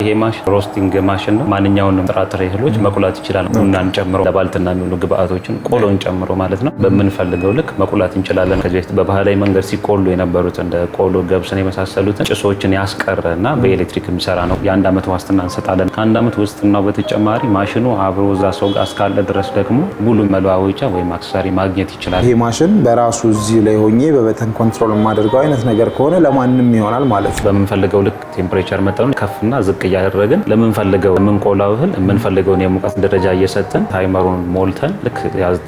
ይሄ ማሽን ሮስቲንግ ማሽን ነው። ማንኛውንም ጥራጥሬ እህሎች መቁላት ይችላል። ቡናን ጨምሮ ለባልትና የሚውሉ ግብአቶችን ቆሎን ጨምሮ ማለት ነው በምንፈልገው ልክ መቁላት እንችላለን። ከዚህ በፊት በባህላዊ መንገድ ሲቆሉ የነበሩት እንደ ቆሎ፣ ገብስን የመሳሰሉትን ጭሶችን ያስቀረና በኤሌክትሪክ የሚሰራ ነው። የአንድ ዓመት ዋስትና እንሰጣለን። ከአንድ ዓመት ዋስትናው በተጨማሪ ማሽኑ አብሮ እዛ ሰው ጋር እስካለ ድረስ ደግሞ ሙሉ መለዋወጫ ወይም አክሰሰሪ ማግኘት ይችላል። ይሄ ማሽን በራሱ እዚህ ላይ ሆኜ በበተን ኮንትሮል የማደርገው አይነት ነገር ከሆነ ለማንም ይሆናል ማለት ነው። በምንፈልገው ልክ ቴምፕሬቸር መጠኑን ከፍና ዝቅ እያደረግን ለምንፈልገው የምንቆላው እህል የምንፈልገውን የሙቀት ደረጃ እየሰጠን ታይመሩን ሞልተን ልክ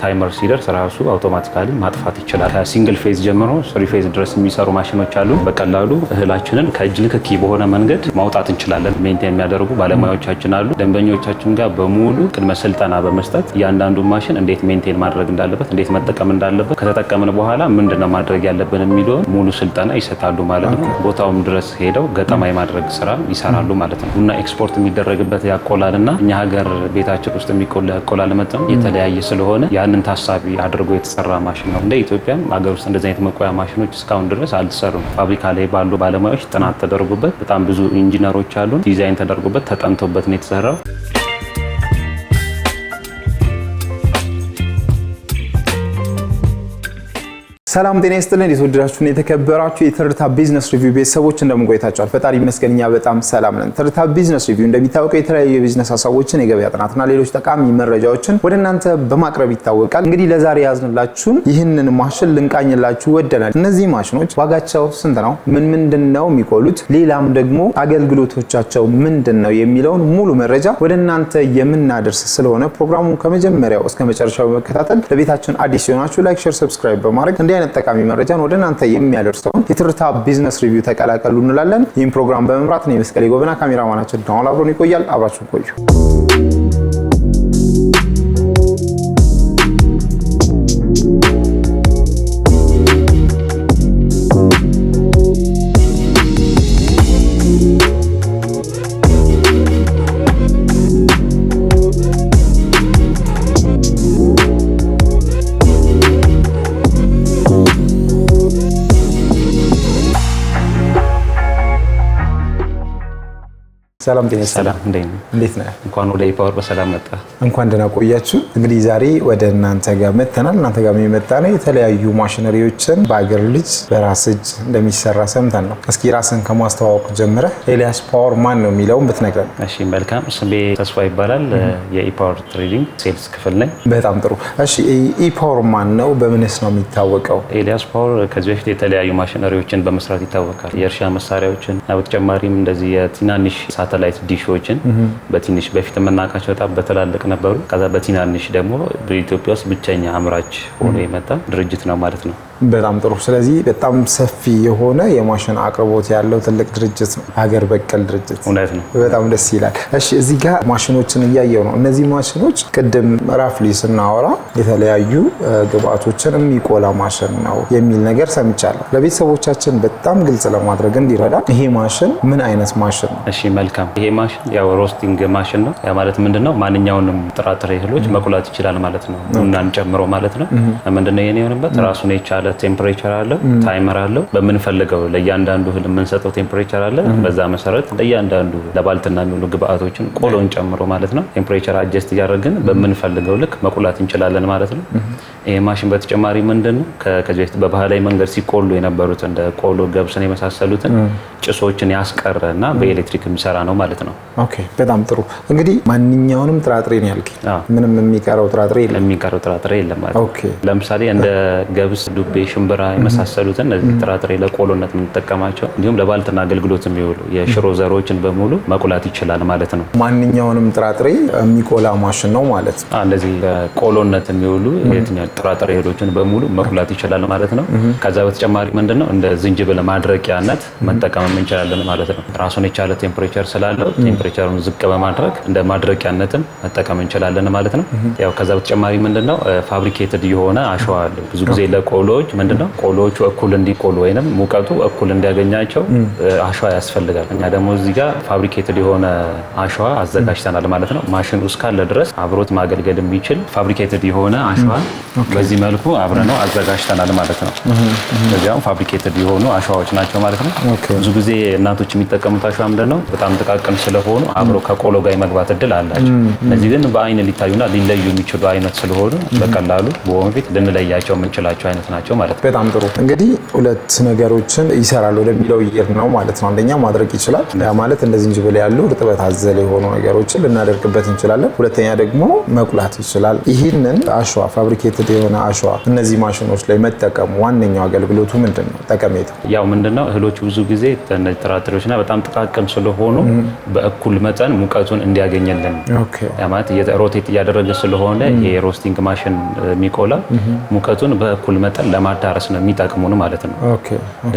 ታይመር ሲደርስ ራሱ አውቶማቲካሊ ማጥፋት ይችላል። ከሲንግል ፌዝ ጀምሮ 3 ፌዝ ድረስ የሚሰሩ ማሽኖች አሉ። በቀላሉ እህላችንን ከእጅ ንክኪ በሆነ መንገድ ማውጣት እንችላለን። ሜንቴን የሚያደርጉ ባለሙያዎቻችን አሉ። ደንበኞቻችን ጋር በሙሉ ቅድመ ስልጠና በመስጠት እያንዳንዱ ማሽን እንዴት ሜንቴን ማድረግ እንዳለበት፣ እንዴት መጠቀም እንዳለበት፣ ከተጠቀምን በኋላ ምንድነው ማድረግ ያለብን የሚለውን ሙሉ ስልጠና ይሰጣሉ ማለት ነው። ቦታውም ድረስ ሄደው ገጠማ የማድረግ ስራ ይሰራሉ ማለት ነው። ቡና ኤክስፖርት የሚደረግበት ያቆላልና እኛ ሀገር ቤታችን ውስጥ የሚቆላ ያቆላል መጠኑ የተለያየ ስለሆነ ያንን ታሳቢ አድርጎ የተሰራ ማሽን ነው። እንደ ኢትዮጵያም ሀገር ውስጥ እንደዚህ አይነት መቆያ ማሽኖች እስካሁን ድረስ አልተሰሩም። ፋብሪካ ላይ ባሉ ባለሙያዎች ጥናት ተደርጎበት በጣም ብዙ ኢንጂነሮች አሉን ዲዛይን ተደርጎበት ተጠንቶበት ነው የተሰራው። ሰላም ጤና ይስጥልን። የተወደዳችሁና የተከበራችሁ የትርታ ቢዝነስ ሪቪው ቤተሰቦች እንደምን ቆይታችኋል? ፈጣሪ ይመስገን እኛ በጣም ሰላም ነን። ትርታ ቢዝነስ ሪቪው እንደሚታወቀው የተለያዩ የቢዝነስ ሀሳቦችን፣ የገበያ ጥናትና ሌሎች ጠቃሚ መረጃዎችን ወደ እናንተ በማቅረብ ይታወቃል። እንግዲህ ለዛሬ ያዝንላችሁን ይህንን ማሽን ልንቃኝላችሁ ወደናል። እነዚህ ማሽኖች ዋጋቸው ስንት ነው? ምንድነው የሚቆሉት? ሌላም ደግሞ አገልግሎቶቻቸው ምንድነው የሚለውን ሙሉ መረጃ ወደ እናንተ የምናደርስ ስለሆነ ፕሮግራሙን ከመጀመሪያው እስከ መጨረሻው በመከታተል ለቤታችን አዲስ ሲሆናችሁ ላይክ፣ ሼር፣ ሰብስክራይብ በማድረግ ጠቃሚ መረጃን ወደ እናንተ የሚያደርሰውን የትርታ ቢዝነስ ሪቪው ተቀላቀሉ እንላለን። ይህን ፕሮግራም በመምራት ነው መስቀሌ ጎበና፣ ካሜራማናችን ዳውን አብሮን ይቆያል። አብራችሁ ቆዩ። ሰላም ጤና ሰላም እንዴት ነህ? እንኳን ወደ ኢፓወር በሰላም መጣ። እንኳን ደህና ቆያችሁ። እንግዲህ ዛሬ ወደ እናንተ ጋር መተናል። እናንተ ጋር የመጣነው የተለያዩ ማሽነሪዎችን በአገር ልጅ በራስ እጅ እንደሚሰራ ሰምተን ነው። እስኪ ራስን ከማስተዋወቅ ጀምረህ ኤልያስ ፓወር ማን ነው የሚለውን ብትነግረን። እሺ መልካም። ስሜ ተስፋ ይባላል። የኢፓወር ትሬዲንግ ሴልስ ክፍል ነኝ። በጣም ጥሩ። እሺ ኢፓወር ማን ነው? በምንስ ነው የሚታወቀው? ኤልያስ ፓወር ከዚህ በፊት የተለያዩ ማሽነሪዎችን በመስራት ይታወቃል። የእርሻ መሳሪያዎችን በተጨማሪም እንደዚህ የትናንሽ ሳተላይት ዲሾችን በትንሽ በፊት የምናውቃቸው በጣም በትላልቅ ነበሩ። ከዛ በትናንሽ ደግሞ በኢትዮጵያ ውስጥ ብቸኛ አምራች ሆኖ የመጣ ድርጅት ነው ማለት ነው። በጣም ጥሩ። ስለዚህ በጣም ሰፊ የሆነ የማሽን አቅርቦት ያለው ትልቅ ድርጅት ነው፣ ሀገር በቀል ድርጅት። እውነት ነው። በጣም ደስ ይላል። እሺ እዚህ ጋር ማሽኖችን እያየው ነው። እነዚህ ማሽኖች ቅድም ራፍሊ ስናወራ የተለያዩ ግብአቶችን የሚቆላ ማሽን ነው የሚል ነገር ሰምቻለሁ። ለቤተሰቦቻችን በጣም ግልጽ ለማድረግ እንዲረዳ ይሄ ማሽን ምን አይነት ማሽን ነው? እሺ መልካም። ይሄ ማሽን ያው ሮስቲንግ ማሽን ነው። ያ ማለት ምንድነው? ማንኛውንም ጥራጥሬ እህሎች መቁላት ይችላል ማለት ነው፣ ቡናን ጨምሮ ማለት ነው። ምንድነው የኔ የሆነበት ራሱን የቻለ ቴምፕሬቸር አለው፣ ታይመር አለው። በምንፈልገው ለእያንዳንዱ እህል የምንሰጠው ቴምፕሬቸር አለ። በዛ መሰረት ለእያንዳንዱ ለባልትና የሚውሉ ግብአቶችን ቆሎን ጨምሮ ማለት ነው ቴምፕሬቸር አጀስት እያደረግን በምንፈልገው ልክ መቁላት እንችላለን ማለት ነው። ይሄ ማሽን በተጨማሪ ምንድነው ከዚህ በፊት በባህላዊ መንገድ ሲቆሉ የነበሩት እንደ ቆሎ፣ ገብስን የመሳሰሉትን ጭሶችን ያስቀረና በኤሌክትሪክ የሚሰራ ነው ማለት ነው። ኦኬ በጣም ጥሩ። እንግዲህ ማንኛውንም ጥራጥሬ ነው ያልከኝ? ምንም የሚቀረው ጥራጥሬ የለም? የሚቀረው ጥራጥሬ የለም ማለት ነው። ለምሳሌ እንደ ገብስ፣ ዱቤ፣ ሽምብራ የመሳሰሉትን እነዚህ ጥራጥሬ ለቆሎነት የምንጠቀማቸው እንዲሁም ለባልትና አገልግሎት የሚውሉ የሽሮ ዘሮችን በሙሉ መቁላት ይችላል ማለት ነው። ማንኛውንም ጥራጥሬ የሚቆላ ማሽን ነው ማለት ነው። እንደዚህ ለቆሎነት የሚውሉ የትኛው ጥራጥሬ እህሎችን በሙሉ መቁላት ይችላል ማለት ነው። ከዛ በተጨማሪ ምንድነው እንደ ዝንጅብል ማድረቂያነት መጠቀም እንችላለን ማለት ነው። ራሱን የቻለ ቴምፕሬቸር ስላለው ቴምፕሬቸሩን ዝቅ በማድረግ እንደ ማድረቂያነትም መጠቀም እንችላለን ማለት ነው። ያው ከዛ በተጨማሪ ምንድነው ፋብሪኬትድ የሆነ አሸዋ አለ። ብዙ ጊዜ ለቆሎዎች ምንድነው ቆሎዎቹ እኩል እንዲቆሉ ወይንም ሙቀቱ እኩል እንዲያገኛቸው አሸዋ ያስፈልጋል። እኛ ደግሞ እዚህ ጋር ፋብሪኬትድ የሆነ አሸዋ አዘጋጅተናል ማለት ነው። ማሽኑ እስካለ ድረስ አብሮት ማገልገል የሚችል ፋብሪኬትድ የሆነ አሸዋ በዚህ መልኩ አብረነው አዘጋጅተናል ማለት ነው። በዚያም ፋብሪኬትድ የሆኑ አሸዋዎች ናቸው ማለት ነው። ብዙ ጊዜ እናቶች የሚጠቀሙት አሸዋ ምንድነው በጣም ጥቃቅን ስለሆኑ አብሮ ከቆሎ ጋር የመግባት እድል አላቸው። እነዚህ ግን በአይን ሊታዩና ሊለዩ የሚችሉ አይነት ስለሆኑ በቀላሉ በወንፊት ልንለያቸው የምንችላቸው አይነት ናቸው ማለት ነው። በጣም ጥሩ። እንግዲህ ሁለት ነገሮችን ይሰራል ወደሚለው ይር ነው ማለት ነው። አንደኛ ማድረግ ይችላል፣ ያ ማለት እንደ ዝንጅብል ያሉ እርጥበት አዘል የሆኑ ነገሮችን ልናደርግበት እንችላለን። ሁለተኛ ደግሞ መቁላት ይችላል። ይህንን አሸዋ ፋብሪኬትድ የሆነ አሸዋ እነዚህ ማሽኖች ላይ መጠቀሙ ዋነኛው አገልግሎቱ ምንድን ነው? ጠቀሜታ ያው ምንድነው እህሎቹ ብዙ ጊዜ ጥራጥሬዎችና በጣም ጥቃቅን ስለሆኑ በእኩል መጠን ሙቀቱን እንዲያገኝልን ያ ማለት ሮቴት እያደረገ ስለሆነ የሮስቲንግ ማሽን የሚቆላ ሙቀቱን በእኩል መጠን ለማዳረስ ነው የሚጠቅሙን ማለት ነው።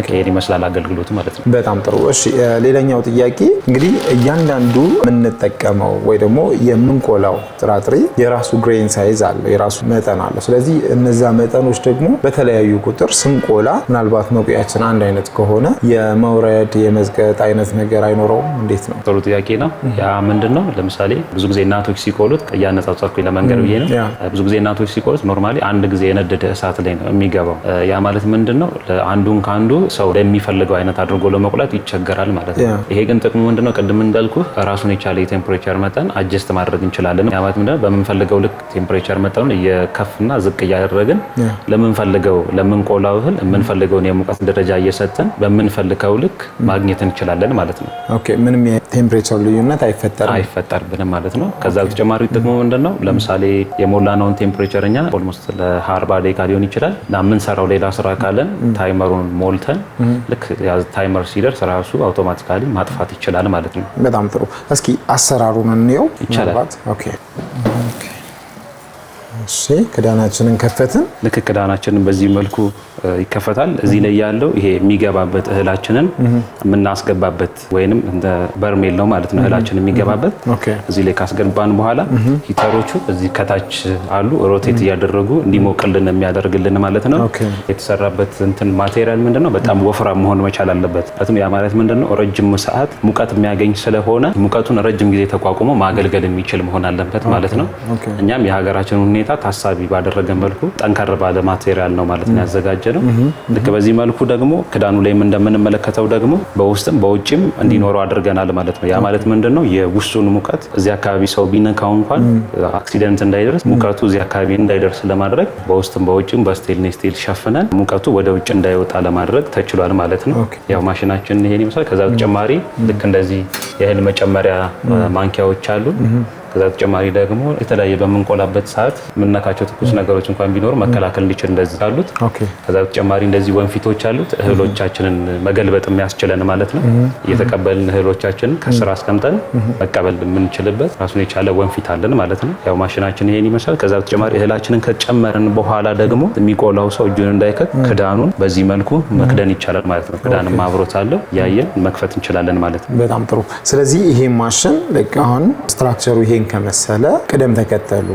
ይሄን ይመስላል አገልግሎቱ ማለት ነው። በጣም ጥሩ። እሺ ሌላኛው ጥያቄ እንግዲህ እያንዳንዱ የምንጠቀመው ወይ ደግሞ የምንቆላው ጥራጥሬ የራሱ ግሬን ሳይዝ አለው፣ የራሱ መጠን አለው። ስለዚህ እነዛ መጠኖች ደግሞ በተለያዩ ቁጥር ስንቆላ ምናልባት መቁያችን አንድ አይነት ከሆነ የመውረድ የመዝገጥ አይነት ነገር አይኖረውም? እንዴት ነው? ጥሩ ጥያቄ ነው። ያ ምንድነው ለምሳሌ ብዙ ጊዜ እናቶች ሲቆሉት እያነጻጸርኩኝ ለመንገር ብዬ ነው። ብዙ ጊዜ እናቶች ሲቆሉት ኖርማሊ አንድ ጊዜ የነደደ እሳት ላይ ነው የሚገባው። ያ ማለት ምንድነው አንዱን ከአንዱ ሰው ለሚፈልገው አይነት አድርጎ ለመቁላት ይቸገራል ማለት ነው። ይሄ ግን ጥቅሙ ምንድነው ቅድም እንዳልኩ ራሱን የቻለ የቴምፕሬቸር መጠን አጀስት ማድረግ እንችላለን። ያ ማለት ምንድነው በምንፈልገው ልክ ቴምፕሬቸር መጠኑን እየከፍና ዝቅ እያደረግን ለምንቆላው እህል የምንፈልገውን የሙቀት ደረጃ እየሰጠን በምንፈልገው ልክ ማግኘት እንችላለን ማለት ነው። ምንም የቴምፕሬቸር ልዩነት አይፈጠርብንም ማለት ነው። ከዛ በተጨማሪ ጥቅሙ ምንድነው ለምሳሌ የሞላነውን ቴምፕሬቸር እኛ ኦልሞስት ለ40 ደቂቃ ሊሆን ይችላል እና የምንሰራው ሌላ ስራ ካለን ታይመሩን ሞልተን ልክ ታይመር ሲደርስ ራሱ አውቶማቲካሊ ማጥፋት ይችላል ማለት ነው። በጣም ጥሩ። እስኪ አሰራሩን እንየው ይቻላል። እሺ ክዳናችንን ከፈትን። ልክ ክዳናችንን በዚህ መልኩ ይከፈታል። እዚህ ላይ ያለው ይሄ የሚገባበት እህላችንን የምናስገባበት ወይንም እንደ በርሜል ነው ማለት ነው። እህላችንን የሚገባበት እዚህ ላይ ካስገባን በኋላ ሂተሮቹ እዚህ ከታች አሉ፣ ሮቴት እያደረጉ እንዲሞቅልን የሚያደርግልን ማለት ነው። የተሰራበት እንትን ማቴሪያል ምንድነው በጣም ወፍራም መሆን መቻል አለበት። ያ ማለት ምንድነው ረጅም ሰዓት ሙቀት የሚያገኝ ስለሆነ ሙቀቱን ረጅም ጊዜ ተቋቁሞ ማገልገል የሚችል መሆን አለበት ማለት ነው። እኛም የሀገራችን ሁኔታ ታሳቢ ባደረገ መልኩ ጠንከር ባለ ማቴሪያል ነው ማለት ነው ያዘጋጀነው። ልክ በዚህ መልኩ ደግሞ ክዳኑ ላይም እንደምንመለከተው ደግሞ በውስጥም በውጭም እንዲኖረው አድርገናል ማለት ነው። ያ ማለት ምንድነው የውስጡን ሙቀት እዚህ አካባቢ ሰው ቢነካው እንኳን አክሲደንት እንዳይደርስ ሙቀቱ እዚህ አካባቢ እንዳይደርስ ለማድረግ በውስጥም በውጭም በስቴንሌስ ስቲል ሸፍነን ሙቀቱ ወደ ውጭ እንዳይወጣ ለማድረግ ተችሏል ማለት ነው። ያው ማሽናችን ይሄን ይመስላል። ከዛ በተጨማሪ ልክ እንደዚህ የእህል መጨመሪያ ማንኪያዎች አሉ። ከዛ በተጨማሪ ደግሞ የተለያየ በምንቆላበት ሰዓት የምንነካቸው ትኩስ ነገሮች እንኳን ቢኖሩ መከላከል እንዲችል እንደዚህ አሉት። ከዛ በተጨማሪ እንደዚህ ወንፊቶች አሉት እህሎቻችንን መገልበጥ የሚያስችለን ማለት ነው። እየተቀበልን እህሎቻችንን ከስራ አስቀምጠን መቀበል የምንችልበት ራሱን የቻለ ወንፊት አለን ማለት ነው። ያው ማሽናችን ይሄን ይመስላል። ከዛ በተጨማሪ እህላችንን ከጨመርን በኋላ ደግሞ የሚቆላው ሰው እጁን እንዳይከት ክዳኑን በዚህ መልኩ መክደን ይቻላል ማለት ነው። ክዳንም አብሮት አለው ያየን መክፈት እንችላለን ማለት ነው። በጣም ጥሩ። ስለዚህ ይሄ ማሽን አሁን ስትራክቸሩ ይሄን ከመሰለ ቅደም ተከተሉ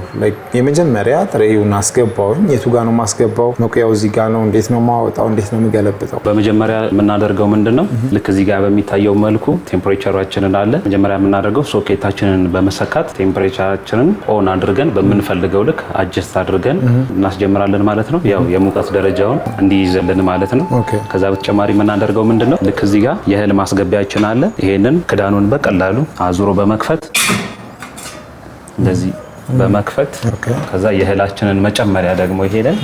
የመጀመሪያ ጥሬውን አስገባውኝ የቱ ጋር ነው ማስገባው? መቁያው እዚህ ጋር ነው። እንዴት ነው ማወጣው? እንዴት ነው የሚገለብጠው? በመጀመሪያ የምናደርገው ምንድነው ልክ እዚህ ጋር በሚታየው መልኩ ቴምፕሬቸራችንን አለ። መጀመሪያ የምናደርገው ሶኬታችንን በመሰካት ቴምፕሬቸራችንን ኦን አድርገን በምንፈልገው ልክ አጀስት አድርገን እናስጀምራለን ማለት ነው። ያው የሙቀት ደረጃውን እንዲይዝልን ማለት ነው። ከዛ በተጨማሪ የምናደርገው ምንድነው ልክ እዚህ ጋር የእህል ማስገቢያችን አለ። ይሄንን ክዳኑን በቀላሉ አዙሮ በመክፈት እንደዚህ በመክፈት ከዛ የእህላችንን መጨመሪያ ደግሞ ይሄንን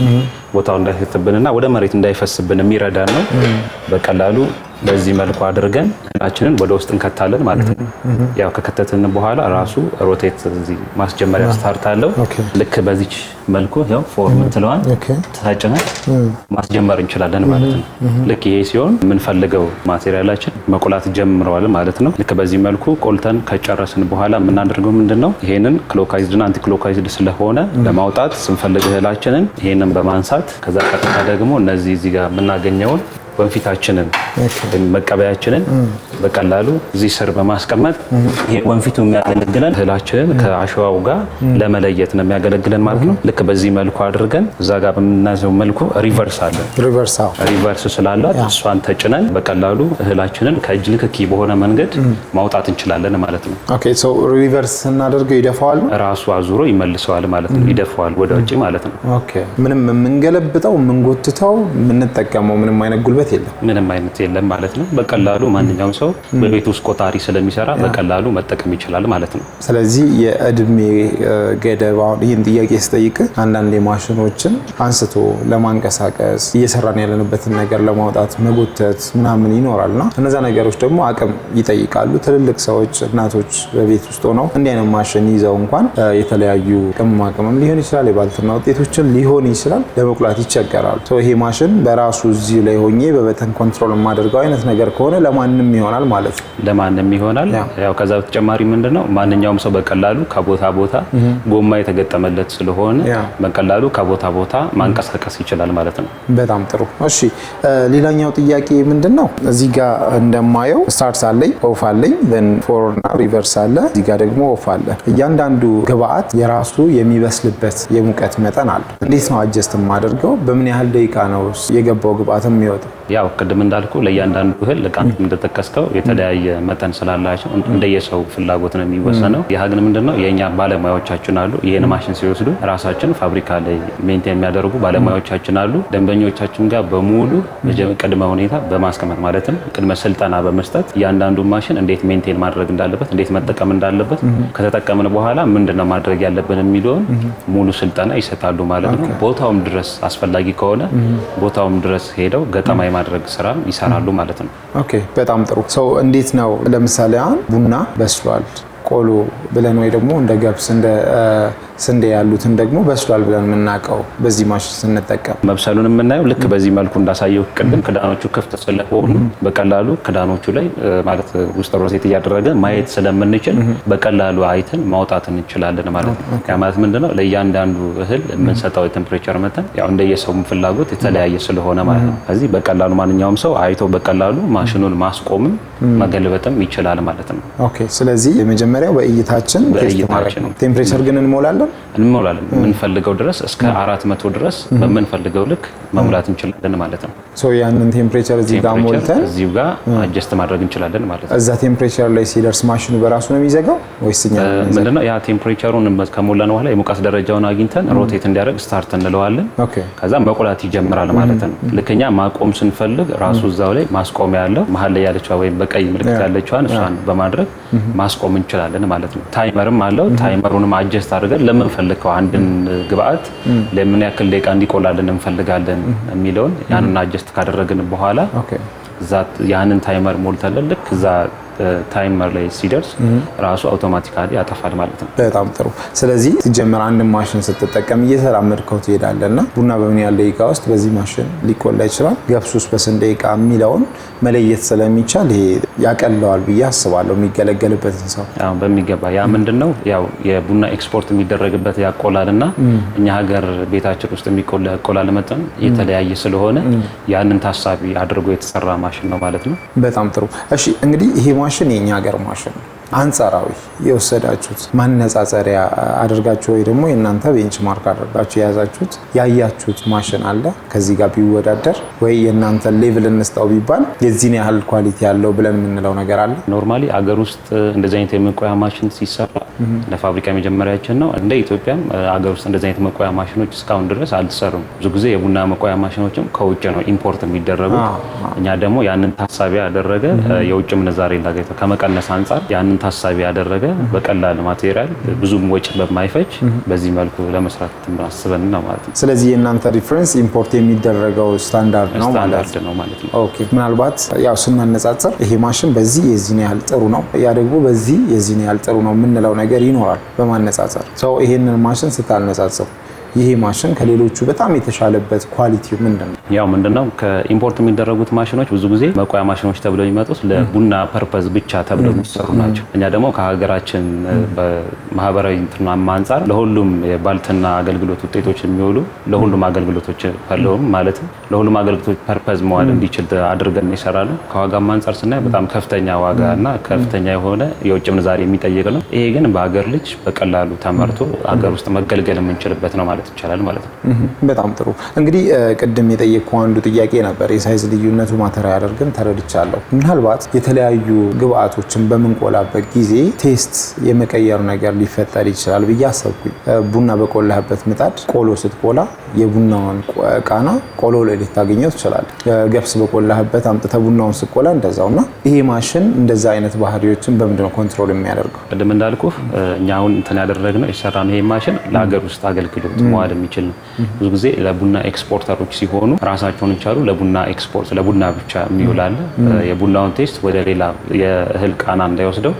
ቦታው እንዳይፈትብንና ወደ መሬት እንዳይፈስብን የሚረዳን ነው። በቀላሉ በዚህ መልኩ አድርገን እህላችንን ወደ ውስጥ እንከታለን ማለት ነው። ያው ከከተትን በኋላ ራሱ ሮቴት እዚህ ማስጀመሪያ ስታርት አለው። ልክ በዚች መልኩ ያው ፎርም እንትለዋን ተጫጭነን ማስጀመር እንችላለን ማለት ነው። ልክ ይሄ ሲሆን የምንፈልገው ማቴሪያላችን መቆላት ጀምረዋል ማለት ነው። ልክ በዚህ መልኩ ቆልተን ከጨረስን በኋላ የምናደርገው ምንድነው ይሄንን ክሎካይዝድና አንቲ ክሎካይዝድ ስለሆነ ለማውጣት ስንፈልግ እህላችንን ይሄንን በማንሳት ከዛ ቀጥታ ደግሞ እነዚህ እዚህ ጋር የምናገኘውን ወንፊታችንን መቀበያችንን በቀላሉ እዚህ ስር በማስቀመጥ ይሄ ወንፊቱ የሚያገለግለን እህላችንን ከአሸዋው ጋር ለመለየት ነው የሚያገለግለን ማለት ነው። ልክ በዚህ መልኩ አድርገን እዛ ጋር በምናዘው መልኩ ሪቨርስ አለ። ሪቨርስ ስላላት እሷን ተጭነን በቀላሉ እህላችንን ከእጅ ልክኪ በሆነ መንገድ ማውጣት እንችላለን ማለት ነው። ኦኬ ሶ ሪቨርስ ስናደርገው ይደፋዋል፣ ራሱ አዙሮ ይመልሰዋል ማለት ነው። ይደፋዋል ወደ ውጪ ማለት ነው። ኦኬ ምንም የምንገለብጠው የምንጎትተው የምንጠቀመው ምንም አይነት ጉልበት የለም፣ ምንም አይነት የለም ማለት ነው። በቀላሉ ማንኛውም ሰው በቤት ውስጥ ቆጣሪ ስለሚሰራ በቀላሉ መጠቀም ይችላል ማለት ነው። ስለዚህ የእድሜ ገደብ አሁን ይህን ጥያቄ ስጠይቅ አንዳንድ ማሽኖችን አንስቶ ለማንቀሳቀስ እየሰራን ያለንበትን ነገር ለማውጣት መጎተት ምናምን ይኖራልና እነዛ ነገሮች ደግሞ አቅም ይጠይቃሉ። ትልልቅ ሰዎች እናቶች በቤት ውስጥ ሆነው እንዲህ አይነት ማሽን ይዘው እንኳን የተለያዩ ቅመማ ቅመም ሊሆን ይችላል የባልትና ውጤቶችን ሊሆን ይችላል ለመቁላት ይቸገራሉ። ይሄ ማሽን በራሱ እዚህ ላይ ሆኜ በበተን ኮንትሮል የማደርገው አይነት ነገር ከሆነ ለማንም ይሆናል ማለት ነው። ለማንም ይሆናል። ያው ከዛ በተጨማሪ ምንድነው ማንኛውም ሰው በቀላሉ ከቦታ ቦታ ጎማ የተገጠመለት ስለሆነ በቀላሉ ከቦታ ቦታ ማንቀሳቀስ ይችላል ማለት ነው። በጣም ጥሩ። እሺ ሌላኛው ጥያቄ ምንድነው እዚህ ጋር እንደማየው ስታርት አለኝ፣ ኦፍ አለኝ፣ then ፎር እና ሪቨርስ አለ። እዚህ ጋር ደግሞ ኦፍ አለ። እያንዳንዱ ግብአት የራሱ የሚበስልበት የሙቀት መጠን አለ። እንዴት ነው አጀስት የማደርገው? በምን ያህል ደቂቃ ነው የገባው ግብአት የሚወጣው? ያው ቅድም እንዳልኩ ለእያንዳንዱ እህል ለቃን እንደተጠቀስከው የተለያየ መጠን ስላላቸው እንደየሰው ፍላጎት ነው የሚወሰነው። ያ ግን ምንድነው የኛ ባለሙያዎቻችን አሉ። ይሄን ማሽን ሲወስዱ ራሳችን ፋብሪካ ላይ ሜንቴን የሚያደርጉ ባለሙያዎቻችን አሉ። ደንበኞቻችን ጋር በሙሉ ቅድመ ሁኔታ በማስቀመጥ ማለትም ቅድመ ስልጠና በመስጠት እያንዳንዱ ማሽን እንዴት ሜንቴን ማድረግ እንዳለበት፣ እንዴት መጠቀም እንዳለበት ከተጠቀምን በኋላ ምንድነው ማድረግ ያለብን የሚለውን ሙሉ ስልጠና ይሰጣሉ ማለት ነው። ቦታውም ድረስ አስፈላጊ ከሆነ ቦታውም ድረስ ሄደው ገጠማ የማድረግ ስራ ይሰራሉ ማለት ነው። ኦኬ በጣም ጥሩ። ሰው እንዴት ነው ለምሳሌ አሁን ቡና በስሏል ቆሎ ብለን ወይ ደግሞ እንደ ገብስ እንደ ስንዴ ያሉትን ደግሞ በስሏል ብለን የምናውቀው በዚህ ማሽን ስንጠቀም መብሰሉን የምናየው ልክ በዚህ መልኩ እንዳሳየው ቅድም ክዳኖቹ ክፍት ስለሆኑ በቀላሉ ክዳኖቹ ላይ ማለት ውስጥ ሮቴት እያደረገ ማየት ስለምንችል በቀላሉ አይተን ማውጣት እንችላለን ማለት ነው። ያ ማለት ምንድነው ለእያንዳንዱ እህል የምንሰጠው የቴምፕሬቸር መጠን ያው እንደየሰው ፍላጎት የተለያየ ስለሆነ ማለት ነው። ስለዚህ በቀላሉ ማንኛውም ሰው አይቶ በቀላሉ ማሽኑን ማስቆምም መገልበጥም ይችላል ማለት ነው። ኦኬ ስለዚህ የመጀመሪያው በእይታችን ቴምፕሬቸር ግን እንሞላለን የምንፈልገው ድረስ እስከ 400 ድረስ በምንፈልገው ልክ መሙላት እንችላለን ማለት ነው። ያንን ቴምፕሬቸር እዚህ ጋር ሞልተን እዚሁ ጋር አጀስት ማድረግ እንችላለን ማለት ነው። እዛ ቴምፕሬቸር ላይ ሲደርስ ማሽኑ በራሱ ነው የሚዘጋው ወይስ ምንድነው ያ ቴምፕሬቸሩን ከሞላን በኋላ የሙቀት ደረጃውን አግኝተን ሮቴት እንዲያደርግ ስታርት እንለዋለን። ከዛ መቆላት ይጀምራል ማለት ነው። ልክኛ ማቆም ስንፈልግ ራሱ እዛው ላይ ማስቆሚያ ያለው መሀል ላይ ያለችው ወይም በቀይ ምልክት ያለችዋን እሷን በማድረግ ማስቆም እንችላለን ማለት ነው። ታይመርም አለው። ታይመሩንም አጀስት አድርገን ለምንፈልገው አንድን ግብአት ለምን ያክል ደቂቃ እንዲቆላልን እንፈልጋለን የሚለውን ያንን አጀስት ካደረግን በኋላ ያንን ታይመር ሞልተልን ልክ እዛ ታይመር ላይ ሲደርስ ራሱ አውቶማቲካሊ ያጠፋል ማለት ነው። በጣም ጥሩ። ስለዚህ ሲጀመር አንድ ማሽን ስትጠቀም እየተራመድከው ትሄዳለና ቡና በምን ያህል ደቂቃ ውስጥ በዚህ ማሽን ሊቆላ ይችላል፣ ገብሱስ በስንት ደቂቃ የሚለውን መለየት ስለሚቻል ይሄ ያቀለዋል ብዬ አስባለሁ የሚገለገልበትን ሰው። አዎ በሚገባ ያ ምንድነው ያው የቡና ኤክስፖርት የሚደረግበት ያቆላልና እኛ ሀገር ቤታችን ውስጥ የሚቆላ ያቆላል መጠን የተለያየ ስለሆነ ያንን ታሳቢ አድርጎ የተሰራ ማሽን ነው ማለት ነው። በጣም ጥሩ። እሺ እንግዲህ ይሄ ማሽን የኛ ሀገር ማሽን አንጻራዊ የወሰዳችሁት ማነጻጸሪያ አድርጋችሁ ወይ ደግሞ የእናንተ ቤንችማርክ አድርጋችሁ የያዛችሁት ያያችሁት ማሽን አለ ከዚህ ጋር ቢወዳደር ወይ የእናንተ ሌቭል እንስጣው ቢባል የዚህን ያህል ኳሊቲ ያለው ብለን የምንለው ነገር አለ? ኖርማሊ አገር ውስጥ እንደዚህ አይነት የመቆያ ማሽን ሲሰራ ለፋብሪካ መጀመሪያችን ነው። እንደ ኢትዮጵያም አገር ውስጥ እንደዚህ አይነት መቆያ ማሽኖች እስካሁን ድረስ አልተሰሩም። ብዙ ጊዜ የቡና መቆያ ማሽኖችም ከውጭ ነው ኢምፖርት የሚደረጉት። እኛ ደግሞ ያንን ታሳቢ ያደረገ የውጭ ምንዛሬ እንዳገኘ ከመቀነስ አንጻር ያንን ታሳቢ ያደረገ በቀላል ማቴሪያል ብዙም ወጪ በማይፈጅ በዚህ መልኩ ለመስራት አስበን ነው ማለት ነው። ስለዚህ የእናንተ ሪፈረንስ ኢምፖርት የሚደረገው ስታንዳርድ ነው ማለት ነው። ኦኬ ምናልባት ያው ስናነጻጽር ይሄ ማሽን በዚህ የዚህን ያህል ጥሩ ነው፣ ያ ደግሞ በዚህ የዚህን ያህል ጥሩ ነው የምንለው ነገር ይኖራል በማነጻጸር። ይሄንን ማሽን ስታነጻጽር ይሄ ማሽን ከሌሎቹ በጣም የተሻለበት ኳሊቲው ምንድን ነው? ያው ምንድነው ከኢምፖርት የሚደረጉት ማሽኖች ብዙ ጊዜ መቆያ ማሽኖች ተብለው የሚመጡት ለቡና ፐርፐዝ ብቻ ተብለው የሚሰሩ ናቸው። እኛ ደግሞ ከሀገራችን በማህበራዊ አንጻር ለሁሉም የባልትና አገልግሎት ውጤቶች የሚውሉ ለሁሉም አገልግሎቶች ፈለውም ማለትም ለሁሉም አገልግሎቶች ፐርፐዝ መዋል እንዲችል አድርገን ይሰራሉ። ከዋጋም አንጻር ስናይ በጣም ከፍተኛ ዋጋና ከፍተኛ የሆነ የውጭ ምንዛሪ የሚጠይቅ ነው። ይሄ ግን በሀገር ልጅ በቀላሉ ተመርቶ ሀገር ውስጥ መገልገል የምንችልበት ነው ማለት ይቻላል ማለት ነው። በጣም ጥሩ። እንግዲህ ቅድም የጠየቅኩህ አንዱ ጥያቄ ነበር የሳይዝ ልዩነቱ ማተር አያደርግም፣ ተረድቻለሁ። ምናልባት የተለያዩ ግብአቶችን በምንቆላበት ጊዜ ቴስት የመቀየር ነገር ሊፈጠር ይችላል ብዬ አሰብኩኝ። ቡና በቆላህበት ምጣድ ቆሎ ስትቆላ የቡናውን ቃና ቆሎ ላይ ልታገኘው ትችላለህ። ገብስ በቆላህበት አምጥተህ ቡናውን ስትቆላ እንደዛው እና ይሄ ማሽን እንደዛ አይነት ባህሪዎችን በምንድነው ኮንትሮል የሚያደርገው? ቅድም እንዳልኩህ እኛ አሁን እንትን ያደረግነው የሰራነው ይሄ ማሽን ለሀገር ውስጥ አገልግሎት መዋል የሚችል ነው። ብዙ ጊዜ ለቡና ኤክስፖርተሮች ሲሆኑ ራሳቸውን ይቻሉ ለቡና ኤክስፖርት ለቡና ብቻ የሚውላል የቡናውን ቴስት ወደ ሌላ የእህል ቃና እንዳይወስደው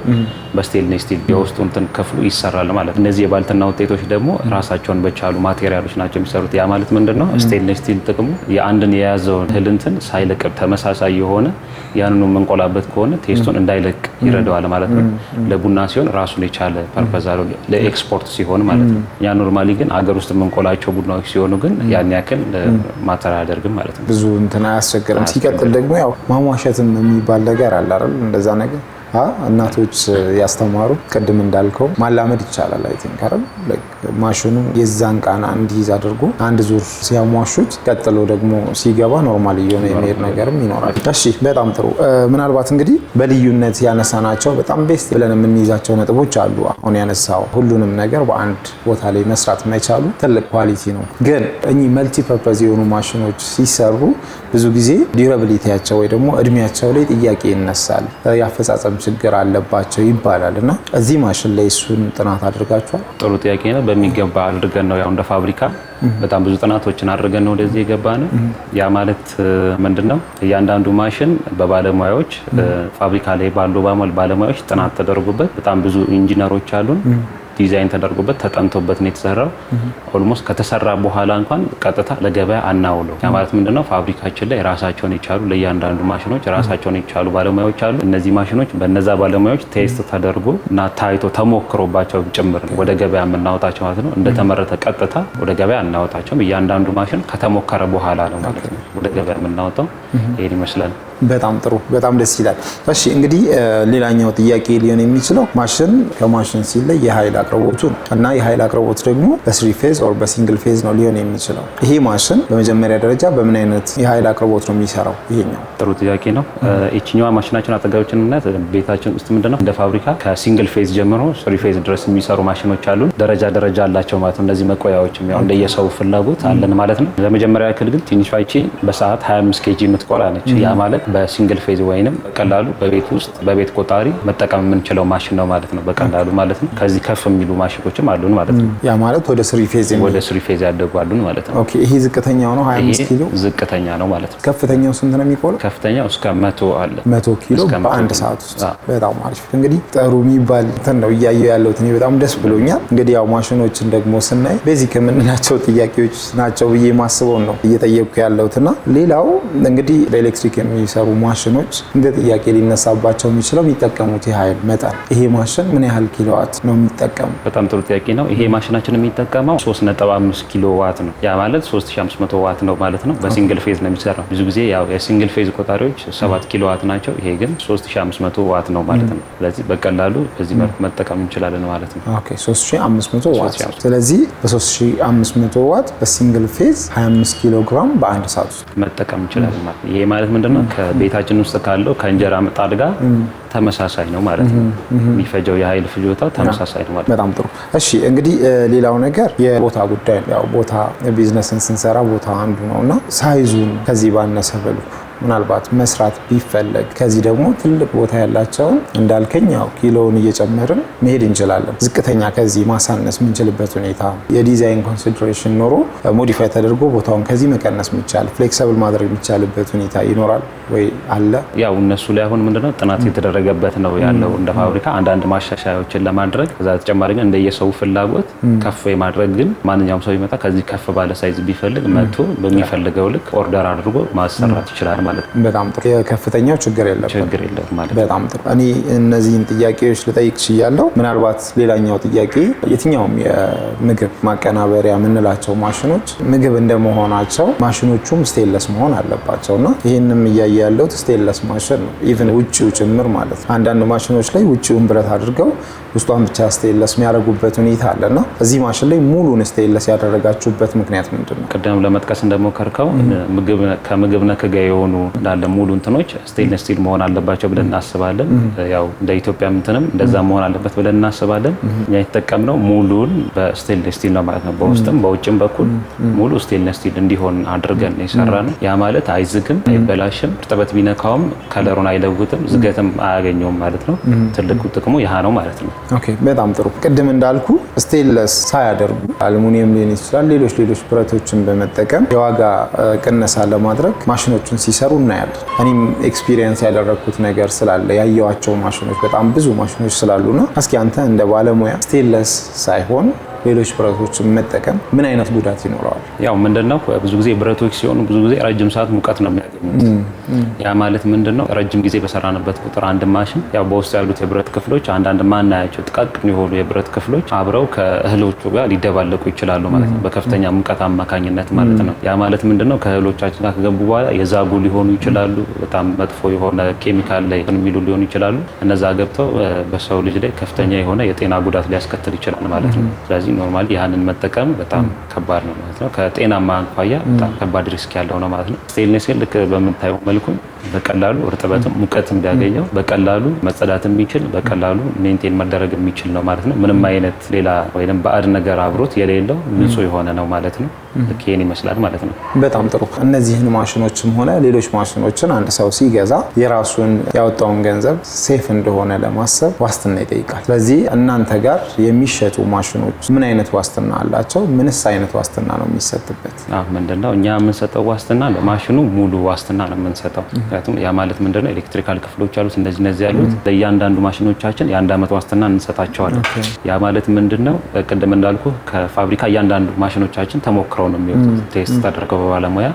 በስቴንሌስ ስቲል የውስጡ እንትን ክፍሉ ይሰራል ማለት። እነዚህ የባልትና ውጤቶች ደግሞ ራሳቸውን በቻሉ ማቴሪያሎች ናቸው የሚሰሩት። ያ ማለት ምንድነው ስቴንሌስ ስቲል ጥቅሙ የአንድን የያዘውን እህል እንትን ሳይለቅ ተመሳሳይ የሆነ ያንኑ የምንቆላበት ከሆነ ቴስቱን እንዳይለቅ ይረዳዋል ማለት ነው። ለቡና ሲሆን ራሱን የቻለ ፐርፐዝ አለው፣ ለኤክስፖርት ሲሆን ማለት ነው። ያ ኖርማሊ ግን አገር ውስጥ የምንቆላቸው ቡናዎች ሲሆኑ ግን ያን ያክል ማተር አያደርግም ማለት ነው። ብዙ እንትን አያስቸግርም። ሲቀጥል ደግሞ ያው ማሟሸትም የሚባል ነገር አለ አይደል? እንደዛ ነገር እናቶች ያስተማሩ ቅድም እንዳልከው ማላመድ ይቻላል። አይ ቲንክ አይደል? ማሽኑ የዛን ቃና እንዲይዝ አድርጎ አንድ ዙር ሲያሟሹት ቀጥሎ ደግሞ ሲገባ ኖርማል እየሆነ የሚሄድ ነገርም ይኖራል። እሺ በጣም ጥሩ። ምናልባት እንግዲህ በልዩነት ያነሳናቸው በጣም ቤስት ብለን የምንይዛቸው ነጥቦች አሉ። አሁን ያነሳው ሁሉንም ነገር በአንድ ቦታ ላይ መስራት መቻሉ ትልቅ ኳሊቲ ነው። ግን እኚህ መልቲ ፐርፐዝ የሆኑ ማሽኖች ሲሰሩ ብዙ ጊዜ ዲዩራቢሊቲያቸው ወይ ደግሞ እድሜያቸው ላይ ጥያቄ ይነሳል። ያፈጻጸም ችግር አለባቸው ይባላል እና እዚህ ማሽን ላይ እሱን ጥናት አድርጋችኋል? ጥሩ ጥያቄ ነው። በሚገባ አድርገን ነው ያው እንደ ፋብሪካ በጣም ብዙ ጥናቶችን አድርገን ነው ወደዚህ የገባ ነው። ያ ማለት ምንድነው እያንዳንዱ ማሽን በባለሙያዎች ፋብሪካ ላይ ባሉ ባለሙያዎች ጥናት ተደርጎበት በጣም ብዙ ኢንጂነሮች አሉን ዲዛይን ተደርጎበት ተጠንቶበት ነው የተሰራው። ኦልሞስት ከተሰራ በኋላ እንኳን ቀጥታ ለገበያ አናውለው። ያ ማለት ምንድነው ፋብሪካችን ላይ ራሳቸውን የቻሉ ለእያንዳንዱ ማሽኖች ራሳቸውን የቻሉ ባለሙያዎች አሉ። እነዚህ ማሽኖች በነዛ ባለሙያዎች ቴስት ተደርጎ እና ታይቶ ተሞክሮባቸው ጭምር ወደ ገበያ የምናወጣቸው ማለት ነው። እንደተመረተ ቀጥታ ወደ ገበያ አናወጣቸውም። እያንዳንዱ ማሽን ከተሞከረ በኋላ ነው ማለት ነው ወደ ገበያ የምናወጣው። ይሄን ይመስላል። በጣም ጥሩ፣ በጣም ደስ ይላል። እሺ እንግዲህ ሌላኛው ጥያቄ ሊሆን የሚችለው ማሽን ከማሽን ሲለይ የኃይል አቅርቦቱ ነው እና የኃይል አቅርቦት ደግሞ በስሪ ፌዝ ኦር በሲንግል ፌዝ ነው ሊሆን የሚችለው። ይሄ ማሽን በመጀመሪያ ደረጃ በምን አይነት የኃይል አቅርቦት ነው የሚሰራው? ይሄኛው ጥሩ ጥያቄ ነው። እቺኛዋ ማሽናችን አጠገባችን እና ቤታችን ውስጥ ምንድነው እንደ ፋብሪካ ከሲንግል ፌዝ ጀምሮ ስሪ ፌዝ ድረስ የሚሰሩ ማሽኖች አሉ። ደረጃ ደረጃ አላቸው ማለት ነው። እነዚህ መቆያዎችም ያው እንደየሰው ፍላጎት አለን ማለት ነው። ለመጀመሪያ ያክል ግን ትንሿ እቺ በሰዓት 25 ኬጂ የምትቆላ ነች። ያ ማለት በሲንግል ፌዝ ወይንም በቀላሉ በቤት ውስጥ በቤት ቆጣሪ መጠቀም የምንችለው ማሽን ነው ማለት ነው። በቀላሉ ማለት ነው። ከዚህ ከፍ የሚሉ ማሽኖችም አሉን ማለት ነው። ያ ማለት ወደ ስሪ ፌዝ ያደጉ አሉን ማለት ነው። ኦኬ። ይሄ ዝቅተኛው ነው 25 ኪሎ ዝቅተኛ ነው ማለት ነው። ከፍተኛው ስንት ነው የሚቆለው? ከፍተኛው እስከ 100 አለ። 100 ኪሎ በአንድ ሰዓት ውስጥ በጣም አሪፍ። እንግዲህ ጥሩ የሚባል እንትን ነው እያየሁ ያለሁት እኔ በጣም ደስ ብሎኛል። እንግዲህ ያው ማሽኖችን ደግሞ ስናይ ቤዚክ የምንላቸው ጥያቄዎች ናቸው ብዬ ማስበውን ነው እየጠየቅኩ ያለሁትና ሌላው እንግዲህ በኤሌክትሪክ የሚሰሩ ማሽኖች እንደ ጥያቄ ሊነሳባቸው የሚችለው የሚጠቀሙት የኃይል መጠን፣ ይሄ ማሽን ምን ያህል ኪሎዋት ነው የሚጠቀሙ? በጣም ጥሩ ጥያቄ ነው። ይሄ ማሽናችን የሚጠቀመው 3.5 ኪሎ ዋት ነው። ያ ማለት 3500 ዋት ነው ማለት ነው። በሲንግል ፌዝ ነው የሚሰራው። ብዙ ጊዜ ያው የሲንግል ፌዝ ቆጣሪዎች 7 ኪሎ ዋት ናቸው። ይሄ ግን 3500 ዋት ነው ማለት ነው። ስለዚህ በቀላሉ በዚህ መልኩ መጠቀም እንችላለን ማለት ነው። ኦኬ 3500 ዋት። ስለዚህ በ3500 ዋት በሲንግል ፌዝ 25 ኪሎ ግራም በአንድ ሰዓት ውስጥ መጠቀም እንችላለን ማለት ነው። ይሄ ማለት ምንድነው ከቤታችን ውስጥ ካለው ከእንጀራ ምጣድ ጋር ተመሳሳይ ነው ማለት ነው። የሚፈጀው የኃይል ፍጆታ ተመሳሳይ ነው ማለት ነው። በጣም ጥሩ። እሺ እንግዲህ ሌላው ነገር የቦታ ጉዳይ ነው። ያው ቦታ ቢዝነስን ስንሰራ ቦታ አንዱ ነውና ሳይዙን ከዚህ ባነሰ መልኩ ምናልባት መስራት ቢፈለግ ከዚህ ደግሞ ትልቅ ቦታ ያላቸውን እንዳልከኝ ያው ኪሎውን እየጨመርን መሄድ እንችላለን። ዝቅተኛ ከዚህ ማሳነስ የምንችልበት ሁኔታ የዲዛይን ኮንሲደሬሽን ኖሮ ሞዲፋይ ተደርጎ ቦታውን ከዚህ መቀነስ የሚቻል ፍሌክሲብል ማድረግ የሚቻልበት ሁኔታ ይኖራል ወይ አለ? ያው እነሱ ላይ አሁን ምንድነው ጥናት የተደረገበት ነው ያለው እንደ ፋብሪካ አንዳንድ ማሻሻያዎችን ለማድረግ ከዛ ተጨማሪ ግን እንደየሰው ፍላጎት ከፍ የማድረግ ግን ማንኛውም ሰው ይመጣ ከዚህ ከፍ ባለ ሳይዝ ቢፈልግ መጥቶ በሚፈልገው ልክ ኦርደር አድርጎ ማሰራት ይችላል ማለት ነው። በጣም ጥሩ። የከፍተኛው ችግር የለም ማለት ነው። በጣም ጥሩ። እኔ እነዚህን ጥያቄዎች ልጠይቅ ችያለሁ። ምናልባት ሌላኛው ጥያቄ የትኛውም የምግብ ማቀናበሪያ የምንላቸው ማሽኖች ምግብ እንደመሆናቸው ማሽኖቹም ስቴንለስ መሆን አለባቸው እና ይህንም እያየ ያለው ስቴንለስ ማሽን ነው ኢቭን ውጭው ጭምር ማለት ነው። አንዳንድ ማሽኖች ላይ ውጭውን ብረት አድርገው ውስጧን ብቻ ስቴንለስ የሚያደርጉበት ሁኔታ አለና እዚህ ማሽን ላይ ሙሉን ስቴንለስ ያደረጋችሁበት ምክንያት ምንድን ነው? ቅድም ለመጥቀስ እንደሞከርከው ከምግብ ነክ ጋር የሆኑ እንዳለ ሙሉ እንትኖች ስቴንለስ ስቲል መሆን አለባቸው ብለን እናስባለን። ያው እንደ ኢትዮጵያ እንትንም እንደዛ መሆን አለበት ብለን እናስባለን። እኛ የተጠቀምነው ሙሉን በስቴንለስ ስቲል ነው ማለት ነው። በውስጥም በውጭም በኩል ሙሉ ስቴንለስ ስቲል እንዲሆን አድርገን የሰራነው። ያ ማለት አይዝግም፣ አይበላሽም፣ እርጥበት ቢነካውም ከለሩን አይለውጥም፣ ዝገትም አያገኘውም ማለት ነው። ትልቁ ጥቅሙ ይህ ነው ማለት ነው። ኦኬ፣ በጣም ጥሩ። ቅድም እንዳልኩ ስቴንለስ ሳያደርጉ አልሙኒየም ሊሆን ይችላል ሌሎች ብረቶችን በመጠቀም የዋጋ ቅነሳ ለማድረግ ማሽኖችን ሲሰሩ እናያለን። እኔም ኤክስፒሪየንስ ያደረግኩት ነገር ስላለ ያየዋቸው ማሽኖች በጣም ብዙ ማሽኖች ስላሉና እስኪ አንተ እንደ ባለሙያ ስቴንለስ ሳይሆን ሌሎች ብረቶችን መጠቀም ምን አይነት ጉዳት ይኖረዋል? ያው ምንድነው ብዙ ጊዜ ብረቶች ሲሆኑ ብዙ ጊዜ ረጅም ሰዓት ሙቀት ነው የሚያገኙት። ያ ማለት ምንድነው ረጅም ጊዜ በሰራንበት ቁጥር አንድ ማሽን ያው በውስጥ ያሉት የብረት ክፍሎች አንዳንድ ማናያቸው ጥቃቅን የሆኑ የብረት ክፍሎች አብረው ከእህሎቹ ጋር ሊደባለቁ ይችላሉ ማለት ነው፣ በከፍተኛ ሙቀት አማካኝነት ማለት ነው። ያ ማለት ምንድነው ከእህሎቻችን ጋር ከገቡ በኋላ የዛጉ ሊሆኑ ይችላሉ፣ በጣም መጥፎ የሆነ ኬሚካል ላይ የሚሉ ሊሆኑ ይችላሉ። እነዛ ገብተው በሰው ልጅ ላይ ከፍተኛ የሆነ የጤና ጉዳት ሊያስከትል ይችላል ማለት ነው። ስለዚህ ኖርማሊ ያንን መጠቀም በጣም ከባድ ነው ማለት ነው። ከጤናማ አንኳያ በጣም ከባድ ሪስክ ያለው ነው ማለት ነው። ስቴንለስ ልክ በምታየው መልኩ በቀላሉ እርጥበትም ሙቀትም ቢያገኘው በቀላሉ መጸዳት የሚችል በቀላሉ ሜንቴን መደረግ የሚችል ነው ማለት ነው። ምንም አይነት ሌላ ወይም ባዕድ ነገር አብሮት የሌለው ንጹህ የሆነ ነው ማለት ነው። ልክ ይሄን ይመስላል ማለት ነው። በጣም ጥሩ። እነዚህን ማሽኖችም ሆነ ሌሎች ማሽኖችን አንድ ሰው ሲገዛ የራሱን ያወጣውን ገንዘብ ሴፍ እንደሆነ ለማሰብ ዋስትና ይጠይቃል። ስለዚህ እናንተ ጋር የሚሸጡ ማሽኖች ምን አይነት ዋስትና አላቸው? ምንስ አይነት ዋስትና ነው የሚሰጥበት? ምንድነው እኛ የምንሰጠው ዋስትና ለማሽኑ ሙሉ ዋስትና ነው የምንሰጠው። ምክንያቱም ያ ማለት ምንድነው ኤሌክትሪካል ክፍሎች አሉት እነዚህ ያሉት ለእያንዳንዱ ማሽኖቻችን የ1 ዓመት ዋስትና እንሰጣቸዋለን። ያ ማለት ምንድነው ቅድም እንዳልኩ ከፋብሪካ እያንዳንዱ ማሽኖቻችን ተሞክረው ነው የሚወጡት ቴስት ተደርገው በባለሙያ።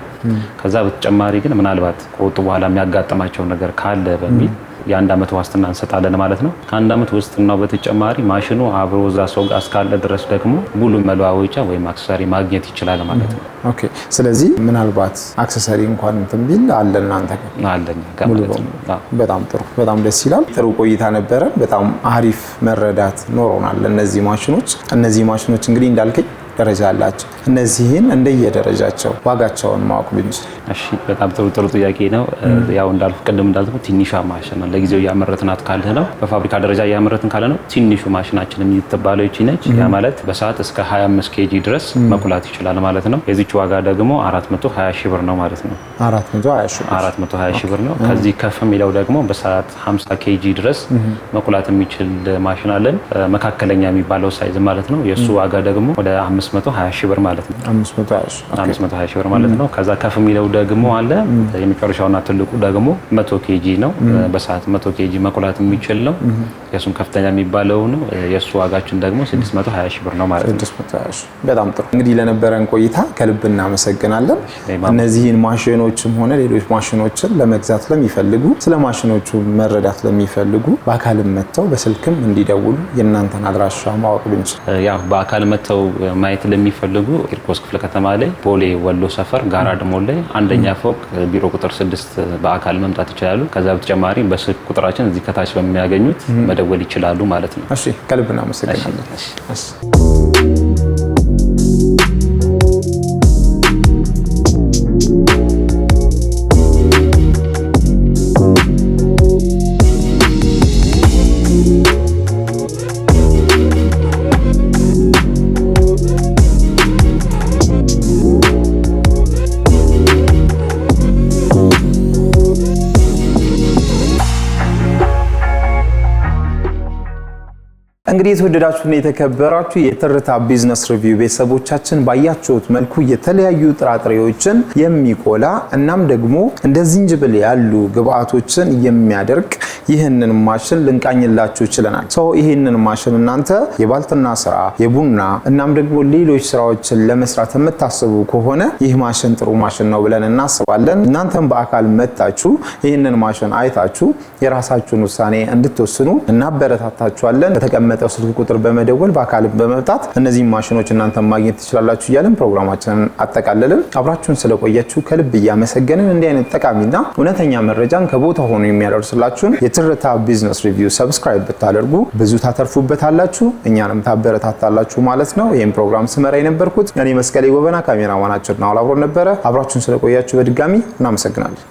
ከዛ በተጨማሪ ግን ምናልባት ከወጡ በኋላ የሚያጋጥማቸው ነገር ካለ በሚል የ1 ዓመት ዋስትና እንሰጣለን ማለት ነው። ከ1 ዓመት ዋስትናው በተጨማሪ ማሽኑ አብሮ እዛ ሰው ጋር እስካለ ድረስ ደግሞ ሙሉ መለዋወጫ ወይም አክሰሰሪ ማግኘት ይችላል ማለት ነው። ኦኬ። ስለዚህ ምናልባት አክሰሰሪ እንኳን እንትን ቢል አለ እናንተ ጋር አለኝ። በጣም ጥሩ፣ በጣም ደስ ይላል። ጥሩ ቆይታ ነበረ። በጣም አሪፍ መረዳት ኖሮናል እነዚህ ማሽኖች። እነዚህ ማሽኖች እንግዲህ እንዳልከኝ ደረጃ አላቸው። እነዚህን እንደየደረጃቸው ዋጋቸውን ማወቅ ብንችል? እሺ፣ በጣም ጥሩ ጥያቄ ነው። ያው ቅድም እንዳልኩ ትንሿ ማሽን ነው ለጊዜው እያመረትናት ካለ ነው። በፋብሪካ ደረጃ እያመረትን ካለ ነው ትንሹ ማሽናችን የምትባለው ይቺ ነች። ያ ማለት በሰዓት እስከ 25 ኬጂ ድረስ መቁላት ይችላል ማለት ነው። የዚች ዋጋ ደግሞ 420 ሺህ ብር ነው ማለት ነው። 420 ሺህ ብር ነው። ከዚህ ከፍ የሚለው ደግሞ በሰዓት 50 ኬጂ ድረስ መቁላት የሚችል ማሽን አለን። መካከለኛ የሚባለው ሳይዝ ማለት ነው። የእሱ ዋጋ ደግሞ ወደ 520 ሺህ ብር ማለት ነው። 520 ሺህ ብር ማለት ነው። ከዛ ከፍ የሚለው ደግሞ አለ። የመጨረሻውና ትልቁ ደግሞ 100 ኬጂ ነው። በሰዓት 100 ኬጂ መቁላት የሚችል ነው። የሱም ከፍተኛ የሚባለው ነው። የሱ ዋጋችን ደግሞ 620 ሺህ ብር ነው ማለት ነው። 620 ሺህ። በጣም ጥሩ። እንግዲህ ለነበረን ቆይታ ከልብ እናመሰግናለን። እነዚህን ማሽኖችም ሆነ ሌሎች ማሽኖችን ለመግዛት ለሚፈልጉ፣ ስለ ማሽኖቹ መረዳት ለሚፈልጉ በአካልም መጥተው በስልክም እንዲደውሉ የእናንተን አድራሻ ማወቅ ብንችል? ያው በአካል መጥተው ማየት ለሚፈልጉ ቂርቆስ ክፍለ ከተማ ላይ ቦሌ ወሎ ሰፈር ጋራድ ሞል ላይ አንደኛ ፎቅ ቢሮ ቁጥር 6 በአካል መምጣት ይችላሉ። ከዛ በተጨማሪ በስልክ ቁጥራችን እዚህ ከታች በሚያገኙት መደወል ይችላሉ ማለት ነው። እሺ፣ ከልብ እናመሰግናለን። እንግዲህ የተወደዳችሁና የተከበራችሁ የትርታ ቢዝነስ ሪቪው ቤተሰቦቻችን ባያችሁት መልኩ የተለያዩ ጥራጥሬዎችን የሚቆላ እናም ደግሞ እንደ ዝንጅብል ያሉ ግብአቶችን የሚያደርቅ ይህንን ማሽን ልንቃኝላችሁ ይችላል። ይህንን ማሽን እናንተ የባልትና ስራ የቡና እናም ደግሞ ሌሎች ስራዎችን ለመስራት የምታስቡ ከሆነ ይህ ማሽን ጥሩ ማሽን ነው ብለን እናስባለን። እናንተም በአካል መጣችሁ ይህንን ማሽን አይታችሁ የራሳችሁን ውሳኔ እንድትወስኑ እናበረታታችኋለን። በተቀመጠው ስልክ ቁጥር በመደወል በአካል በመምጣት እነዚህ ማሽኖች እናንተ ማግኘት ትችላላችሁ እያልን ፕሮግራማችንን አጠቃለልን። አብራችሁን ስለቆያችሁ ከልብ እያመሰገንን እንዲህ አይነት ጠቃሚና እውነተኛ መረጃን ከቦታ ሆኖ የሚያደርሱላችሁን የትርታ ቢዝነስ ሪቪው ሰብስክራይብ ብታደርጉ ብዙ ታተርፉበታላችሁ፣ እኛንም ታበረታታላችሁ ማለት ነው። ይህን ፕሮግራም ስመራ የነበርኩት እኔ መስቀሌ ጎበና፣ ካሜራማናችን ነው አብሮን ነበረ። አብራችሁን ስለቆያችሁ በድጋሚ እናመሰግናለን።